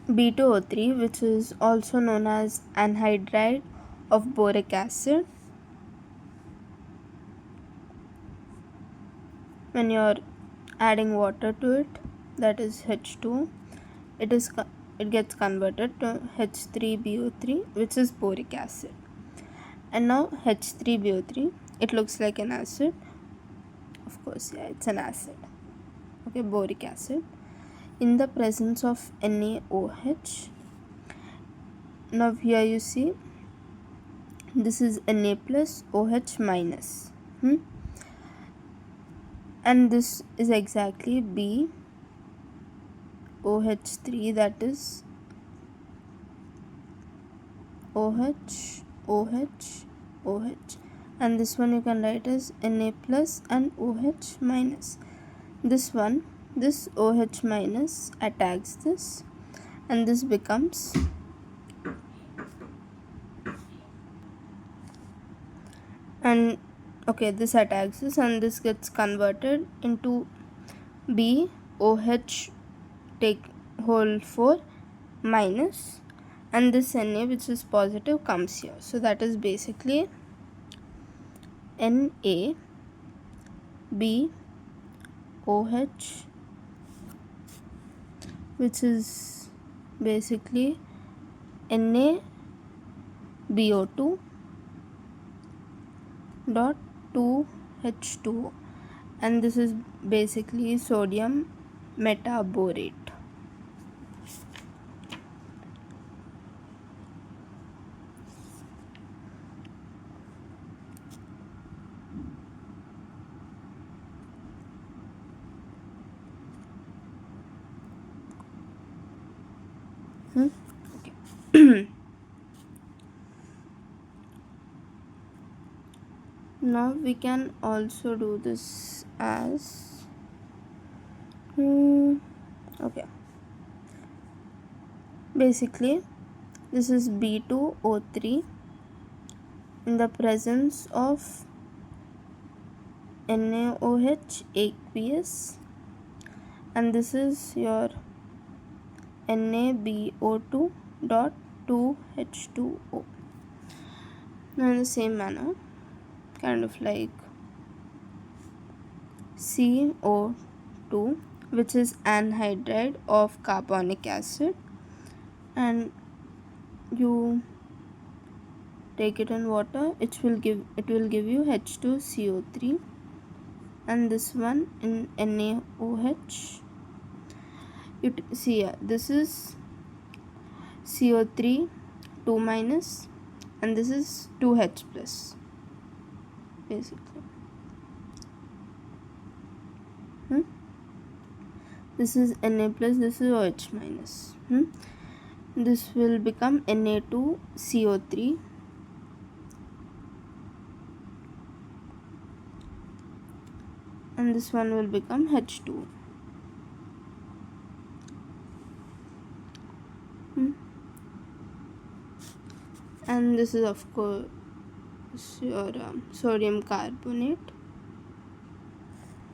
B2O3, which is also known as anhydride of boric acid. When you're adding water to it, that is H2, it gets converted to H3BO3, which is boric acid. And now H3BO3, it looks like an acid. Of course, yeah, it's an acid. Okay, boric acid. In the presence of NaOH, now here you see this is Na plus OH minus. And this is exactly BOH3, that is OH, OH, OH. And this one you can write as Na plus and OH minus. This one, this OH minus attacks this, and this becomes this attacks this, and this gets converted into BOH take whole 4 minus, and this Na, which is positive, comes here. So that is basically NaBOH, which is basically NaBO2 dot 2H2O, and this is basically sodium metaborate. Okay. Now we can also do this as okay, basically this is B2O3 in the presence of NaOH aqueous, and this is your NaBO2 dot 2H2O. Now in the same manner, kind of like CO2, which is anhydride of carbonic acid, and you take it in water, it will give you H2CO3, and this one in NaOH. You see here, this is CO3 2 minus, and this is 2H plus, basically. This is Na plus, this is OH minus. This will become Na2CO3, and this one will become H2. And this is of course your sodium carbonate.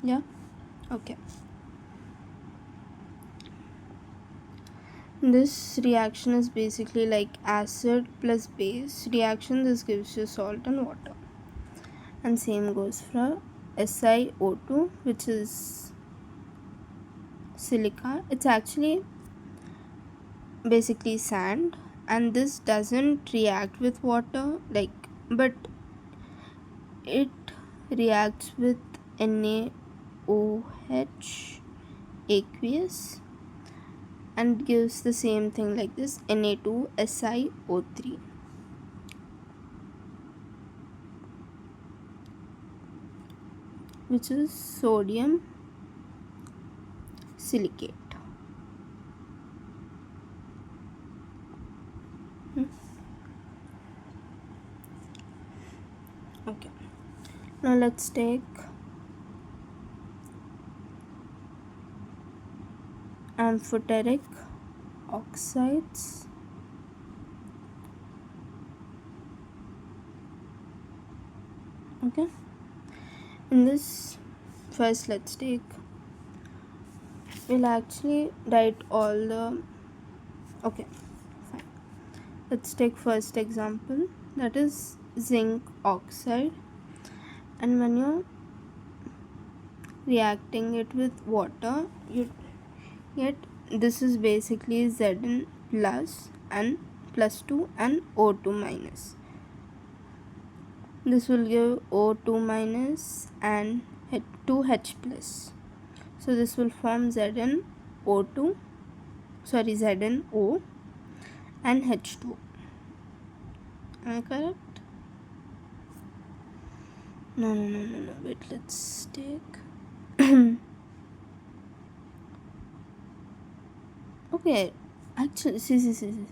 Yeah, okay. This reaction is basically like acid plus base reaction. This gives you salt and water, and same goes for SiO2, which is silica. It's actually basically sand, and this doesn't react with water, but it reacts with NaOH aqueous and gives the same thing like this, Na2SiO3. which is sodium silicate. Okay, now let's take amphoteric oxides. Okay, in this, first we'll actually write all the Okay, fine. Let's take first example, that is zinc oxide, and when you're reacting it with water, you get, this is basically Zn plus and plus 2 and O2 minus. This will give O2 minus and 2H plus. So this will form ZnO2, sorry, ZnO and H2. Am I correct? No, wait, let's take okay, actually, see.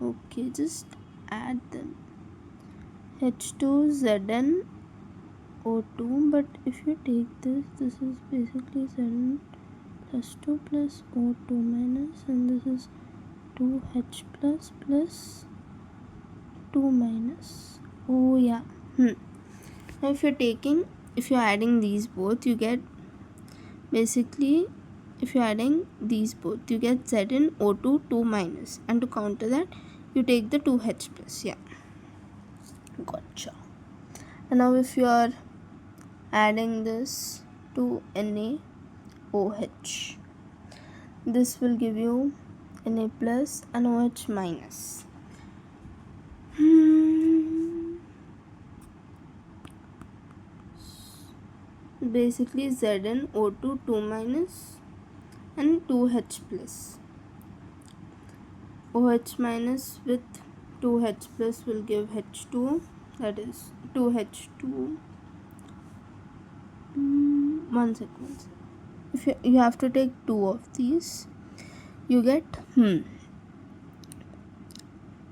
Okay, just add them. H2 ZnO2, but if you take this is basically Zn plus 2 plus O2 minus, and this is 2H plus 2 minus. Oh yeah. Now if you're adding these both, you get basically, if you're adding these both, you get ZnO2 2 minus, and to counter that you take the 2H plus. Yeah, gotcha. And now if you are adding this to NaOH, this will give you Na plus and OH minus. Basically ZnO2 2 minus and 2H plus. OH minus with 2H plus will give H2, that is 2H2. One second. If you have to take two of these, you get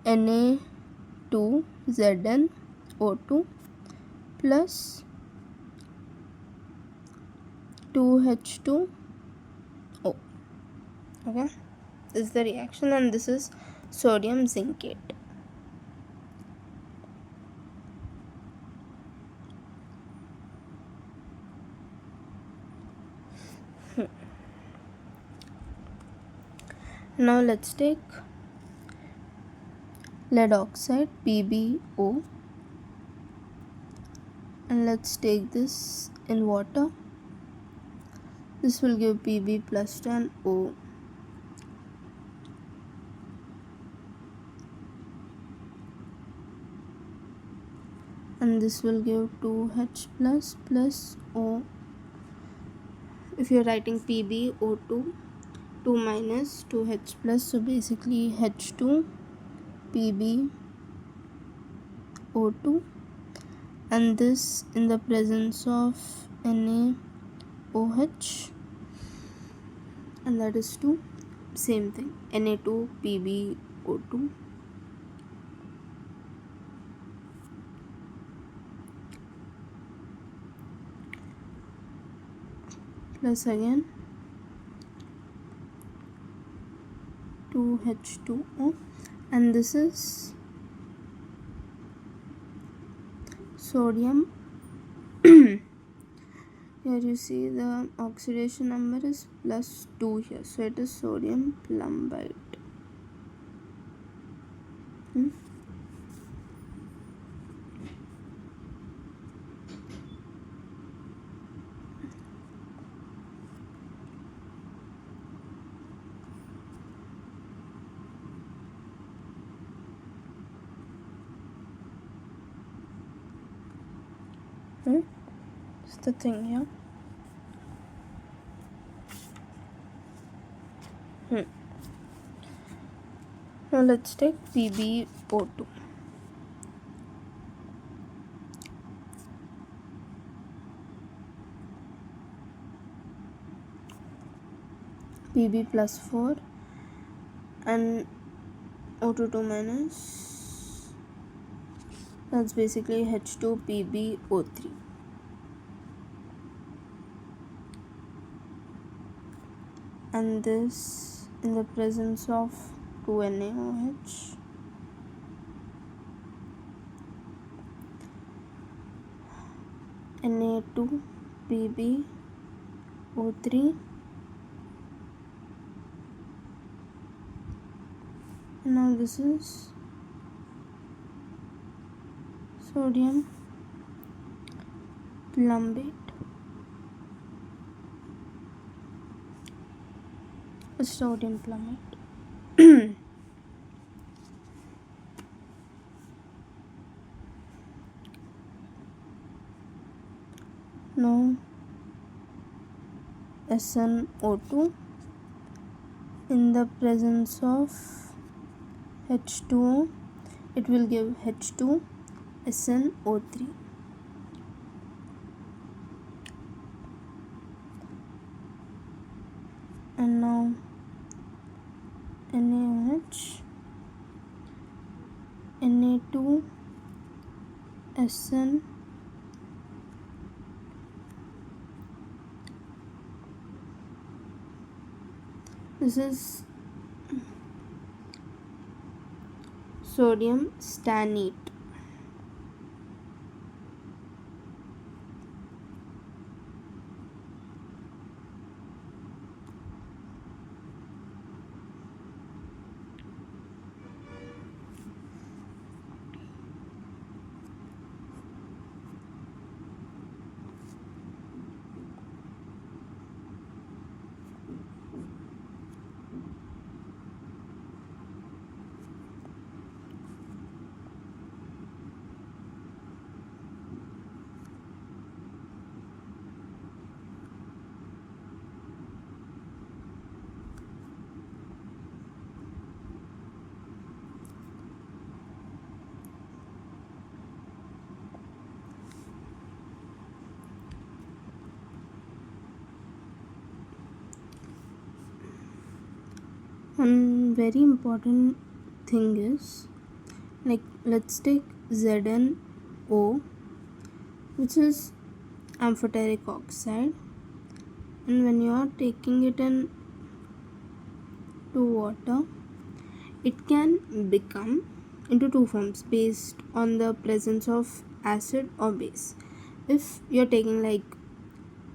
Na2ZnO2 plus 2H2O. Okay, this is the reaction, and this is sodium zincate. Now let's take lead oxide, PbO, and let's take this in water. This will give Pb plus 10 O. And this will give 2H plus O. If you're writing PbO2, 2 minus 2H plus, so basically H2 PbO2, and this in the presence of NaOH, and that is 2, same thing, Na2 PbO2. Plus again 2H2O, and this is sodium. Here you see the oxidation number is plus 2 here, so it is sodium plumbite. It's the thing here. Now let's take PbO2. Pb plus 4 and O2 2 minus, that's basically H2 PbO3. And this in the presence of 2 NaOH. Na2 PbO3 Now this is sodium plumbate. Sodium plumate. Now SnO2 in the presence of H2O, it will give H2SnO3. And now NaOH, Na2SN, this is sodium stannate. One very important thing is, like, let's take ZnO, which is amphoteric oxide, and when you are taking it in to water, it can become into two forms based on the presence of acid or base. If you're taking like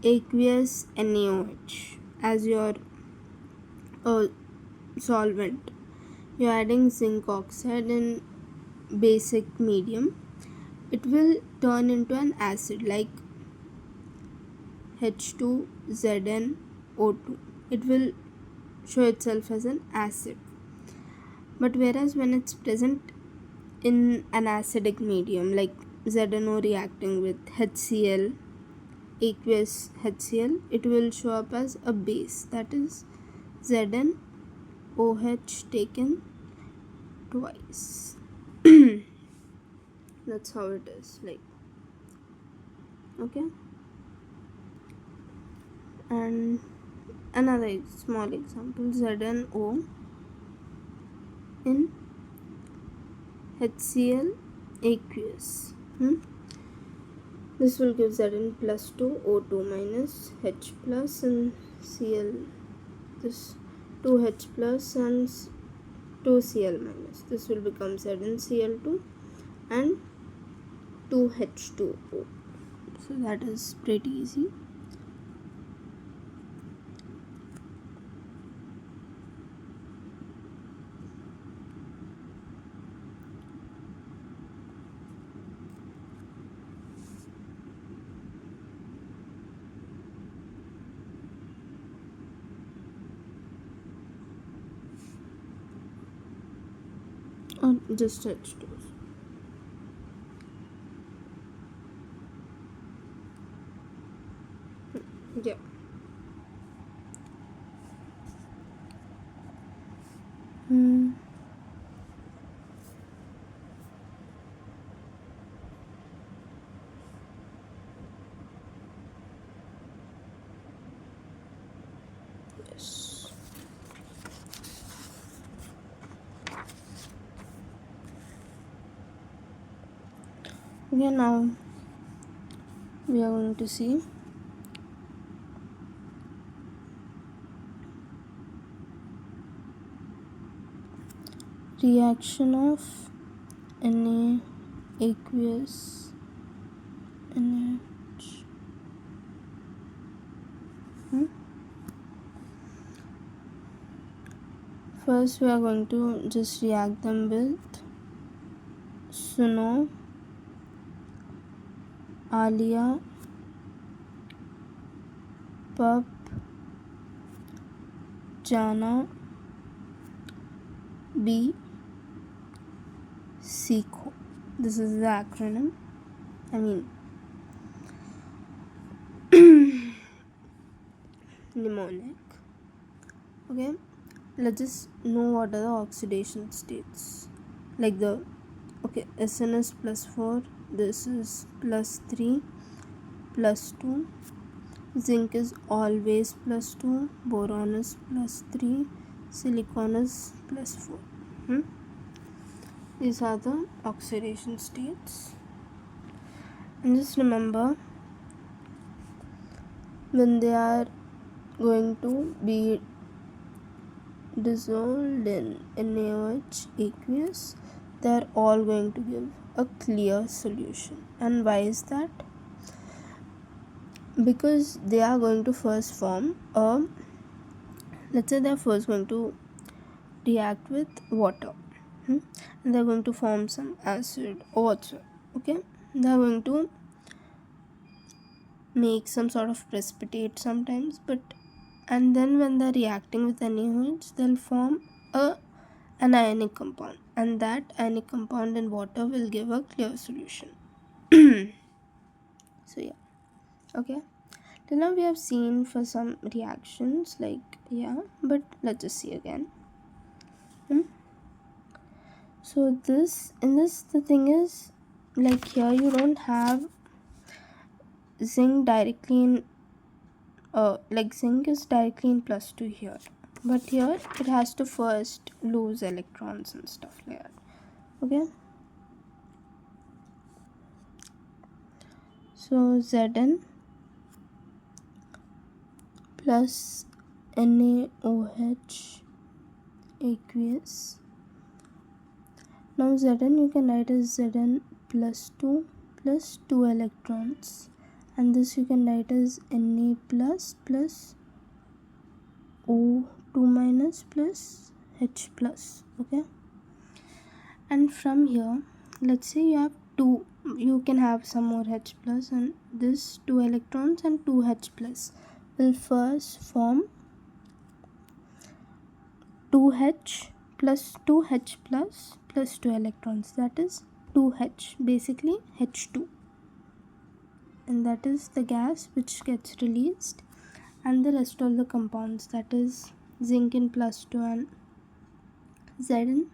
aqueous NaOH as your solvent, you're adding zinc oxide in basic medium, it will turn into an acid like H2ZnO2. It will show itself as an acid. But whereas when it's present in an acidic medium like ZnO reacting with HCl, aqueous HCl, it will show up as a base, that is ZnOH taken twice. That's how it is, like, okay. And another small example, ZnO in HCl aqueous. This will give Zn plus 2 O2 minus H plus and Cl. This 2H plus and 2Cl minus. This will become ZnCl2 and 2H2O. So that is pretty easy. Or just H2. Yeah. Yes. Okay, now we are going to see reaction of Na aqueous NaOH. First we are going to just react them with Suno, Alia, Pup, Jana, B, Seco. This is the acronym. Mnemonic. Okay, let's just know what are the oxidation states. Like SN is +4, this is +3, +2. Zinc is always +2, boron is +3, silicon is +4. These are the oxidation states. And just remember, when they are going to be dissolved in NaOH aqueous, they are all going to give a clear solution. And why is that? Because they are going to first form let's say they are first going to react with water, and they are going to form some acid or whatsoever. Okay, they are going to make some sort of precipitate sometimes, and then when they are reacting with NaOH, they'll form an ionic compound, and that ionic compound in water will give a clear solution. So yeah, okay, till now we have seen for some reactions, but let's just see again. So the thing is, like, here you don't have zinc directly in zinc is directly in +2 here, but here it has to first lose electrons and stuff like that. Okay, so Zn plus NaOH aqueous. Now Zn you can write as Zn +2 plus 2 electrons, and this you can write as Na plus O2 minus plus H plus. Okay, and from here, let's say you can have some more H plus, and this 2 electrons and 2 H plus will first form 2H plus 2H plus 2 electrons, that is 2H, basically H2, and that is the gas which gets released. And the rest of the compounds, that is zinc in +2 and Zn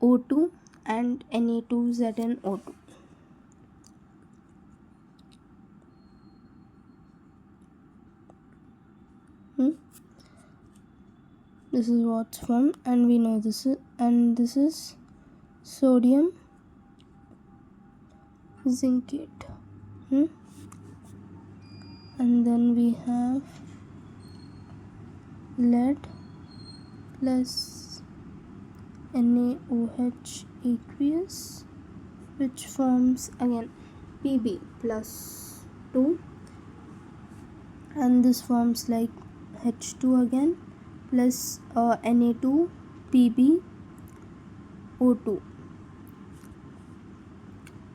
O2 and Na2ZnO2. This is what's formed, and we know this is sodium zincate. And then we have lead plus NaOH aqueous, which forms again Pb plus 2, and this forms like H2 again plus Na2 Pb O2.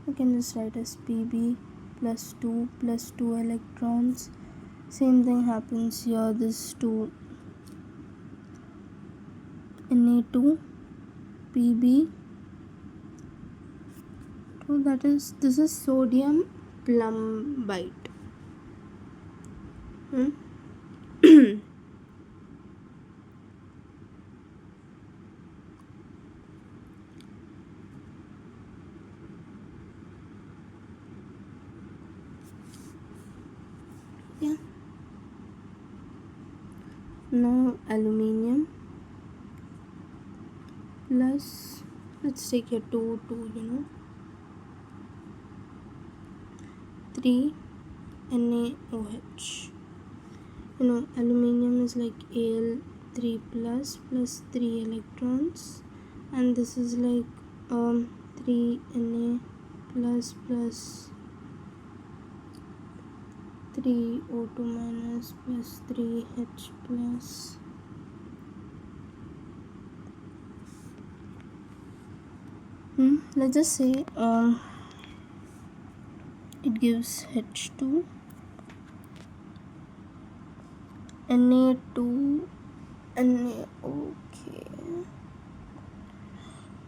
You can just write as Pb plus 2 electrons. Same thing happens here, this 2 Na2 Pb 2, this is sodium plumbite. Yeah. Now aluminium plus, let's take a 2 3 NaOH. Aluminium is like Al3 plus 3 electrons, and this is like 3 Na plus 3 O2 minus plus 3 H plus. Let's just say it gives H2 Na2 Na. Okay.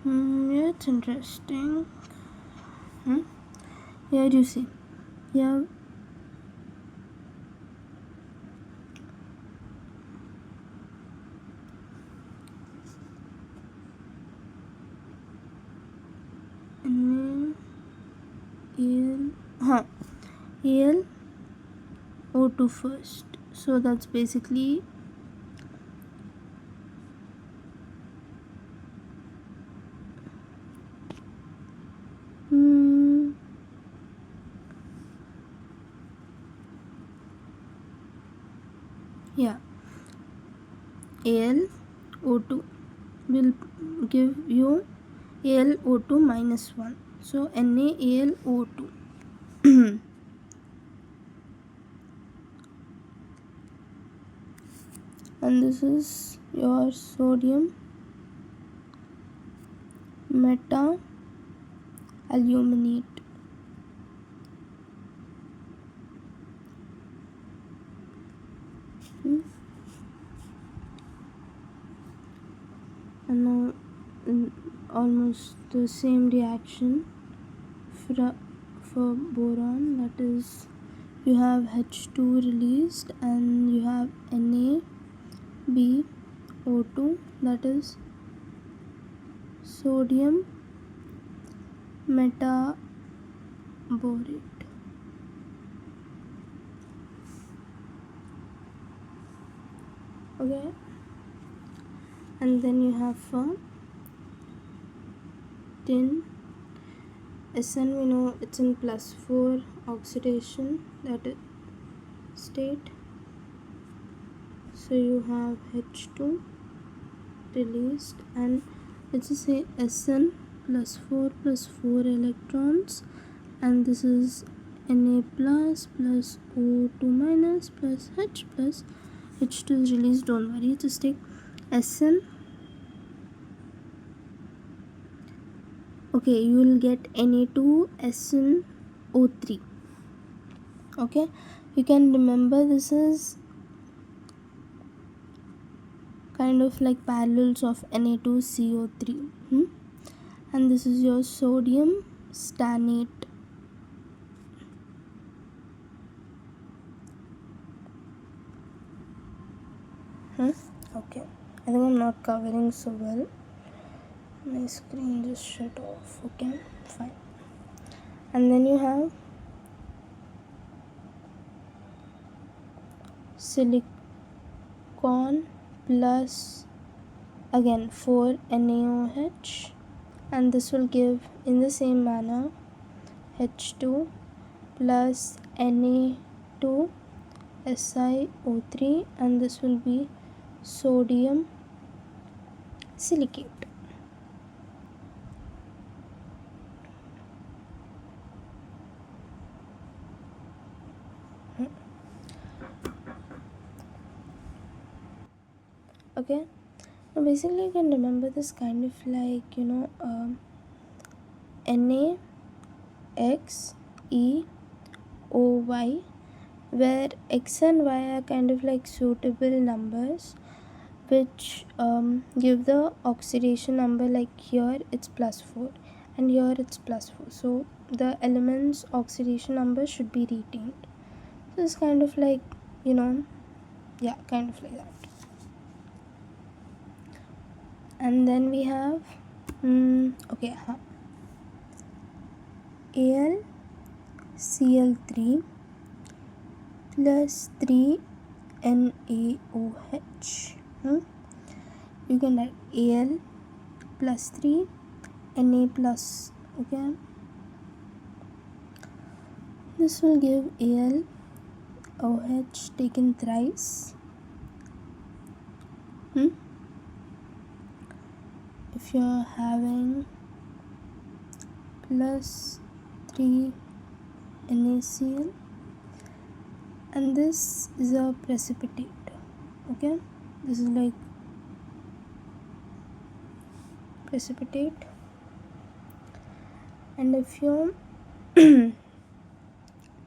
Yeah, it's interesting. Here you see, yeah, Al, Al O2 first. So that's basically yeah, Al O2 will give you Al O2 minus 1. So NaAl O2. And this is your sodium meta aluminate. And now almost the same reaction for boron, that is, you have H2 released and you have NaBO2, that is sodium metaborate. Okay, and then you have tin. Sn, we know it's in +4 oxidation, that is state. So you have H2 released, and let's just say Sn +4 +4 electrons, and this is Na plus O2 minus plus H plus H2 is released. Don't worry, just take Sn. Okay, you will get Na2 SnO3. Okay, you can remember this is kind of like parallels of Na2CO3. And this is your sodium stannate. Okay, I think I'm not covering so well. My screen just shut off. Okay, fine. And then you have silicon plus again 4 NaOH, and this will give in the same manner H2 plus Na2 SiO3, and this will be sodium silicate. Okay, now basically you can remember this kind of like NaXeOY, where X and Y are kind of like suitable numbers which give the oxidation number. Like here it's +4 and here it's +4, so the elements oxidation number should be retained. So it's kind of like yeah, kind of like that. And then we have AlCl3 plus 3 NaOH. You can write Al plus 3 Na plus. Okay, this will give AlOH taken thrice. If you're having plus 3 NaCl, and this is a precipitate. Okay, this is like precipitate. And if you're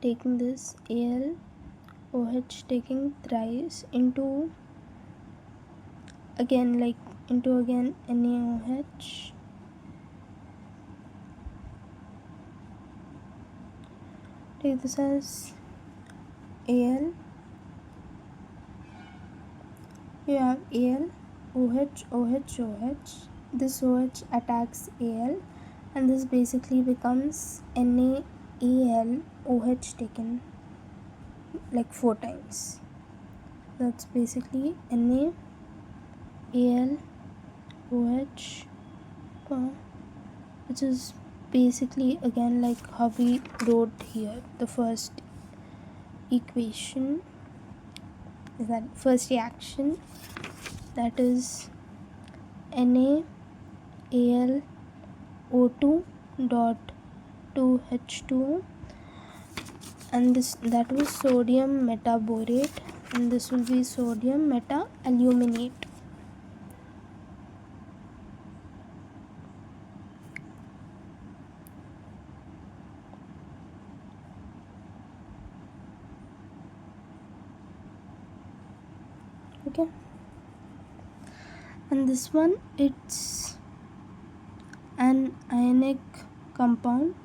taking this AlOH taking thrice into NaOH, take this as Al, you have AlOH, OH. This OH attacks Al, and this basically becomes NaAlOH taken like 4 times. That's basically NaAlOH, which is basically again like how we wrote here the first equation, is that first reaction, that is NaAlO2 dot 2H2O, and that was sodium metaborate, and this will be sodium meta-aluminate. Okay, and this one, it's an ionic compound,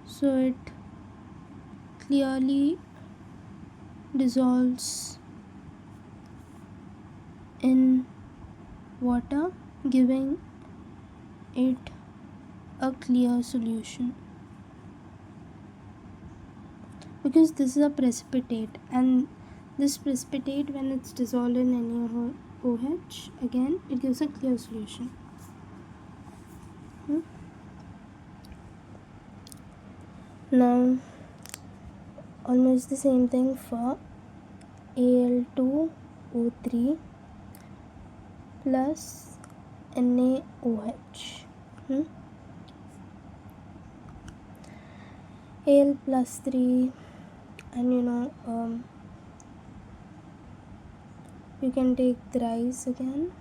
so it clearly dissolves in water, giving it a clear solution, because this is a precipitate, and this precipitate, when it's dissolved in NaOH, again it gives a clear solution. Now almost the same thing for Al2O3 plus NaOH. Al plus 3, and you can take thrice again,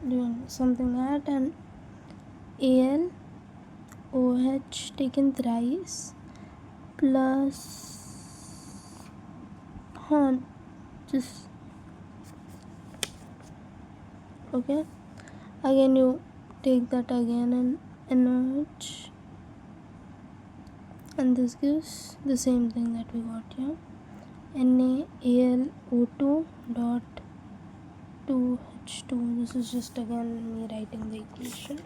doing something like that, and AlOH taken thrice plus just okay, again you take that again and NaOH, and this gives the same thing that we got here, NaAlO2 dot 2H2. This is just again me writing the equation.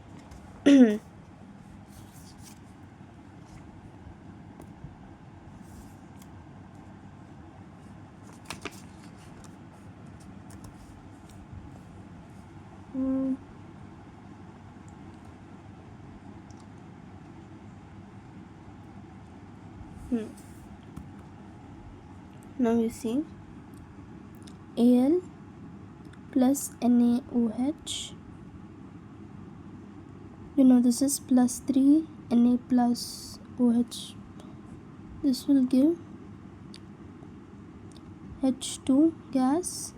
Now you see Al plus NaOH, this is plus 3 Na plus OH, this will give H2 gas,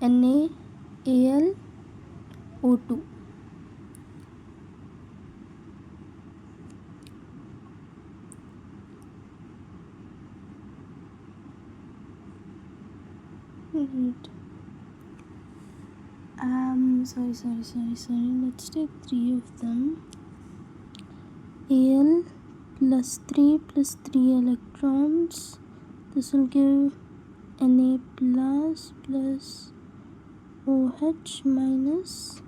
NaAlO2. Sorry. Let's take 3 of them. Al plus 3 plus 3 electrons. This will give Na plus OH minus.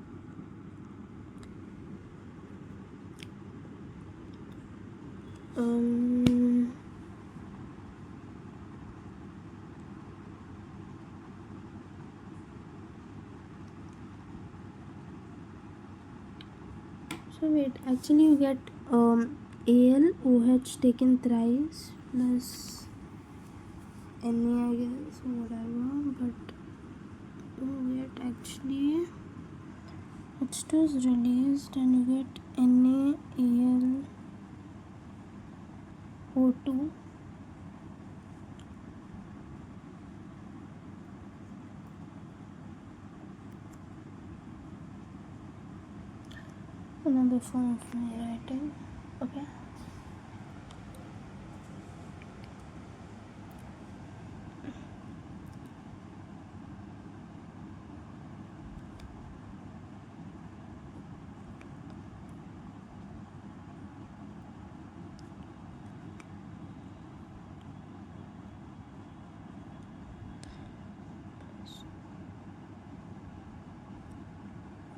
So wait, actually you get AlOH taken thrice plus Na, I guess, whatever, but you get actually H2 is released and you get NaAlO2 another form of my writing. Okay.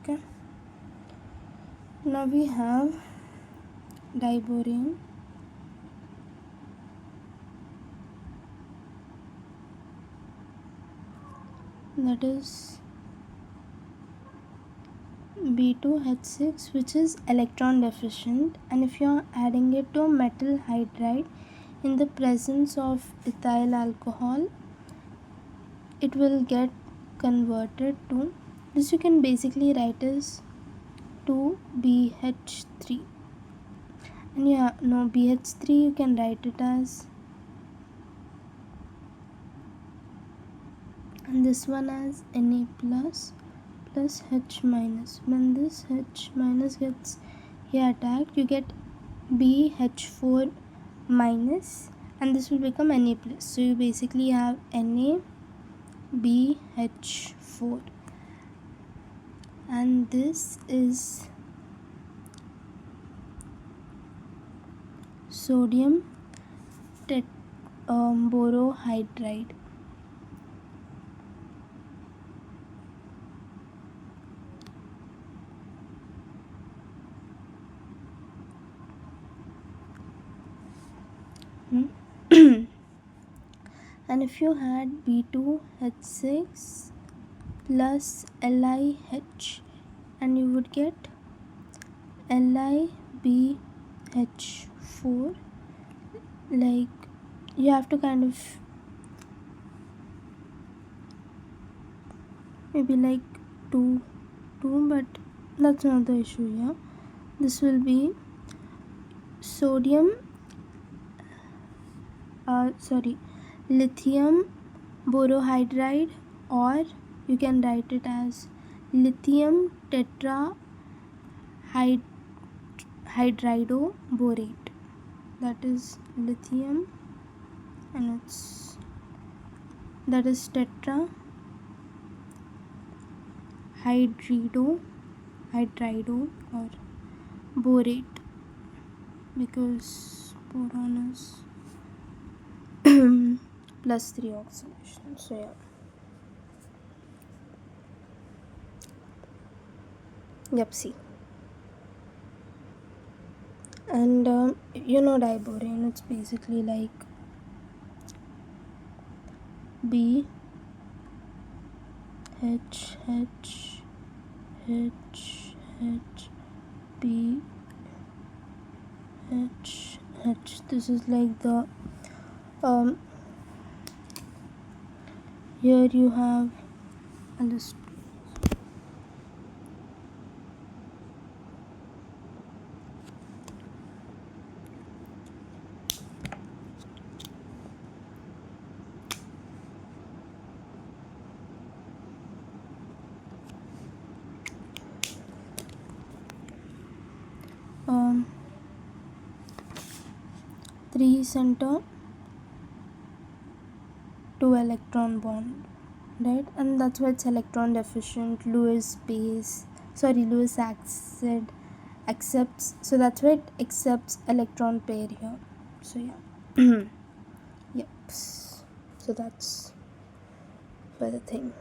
Okay. Now we have diborane, that is B2H6, which is electron deficient, and if you are adding it to metal hydride in the presence of ethyl alcohol, it will get converted to this. You can basically write as 2BH3, and BH3 you can write it as, and this one as Na plus H minus. When this H minus gets here attacked, you get BH4 minus, and this will become Na plus. So you basically have NaBH4, and this is sodium borohydride. And if you had B2H6 plus LiH, and you would get LiBH4, like you have to kind of maybe like 2, but that's not the issue here. This will be lithium borohydride, or you can write it as lithium tetrahydridoborate. That is lithium, and that is tetrahydrido or borate, because boron is +3 oxidation. So yeah. Yep, see. And diborane, it's basically like B H H H H B H H. This is like the here you have a list. 3 center 2 electron bond, right? And that's why it's electron deficient. Lewis acid accepts, so that's why it accepts electron pair here. So yeah. Yep, so that's for the thing.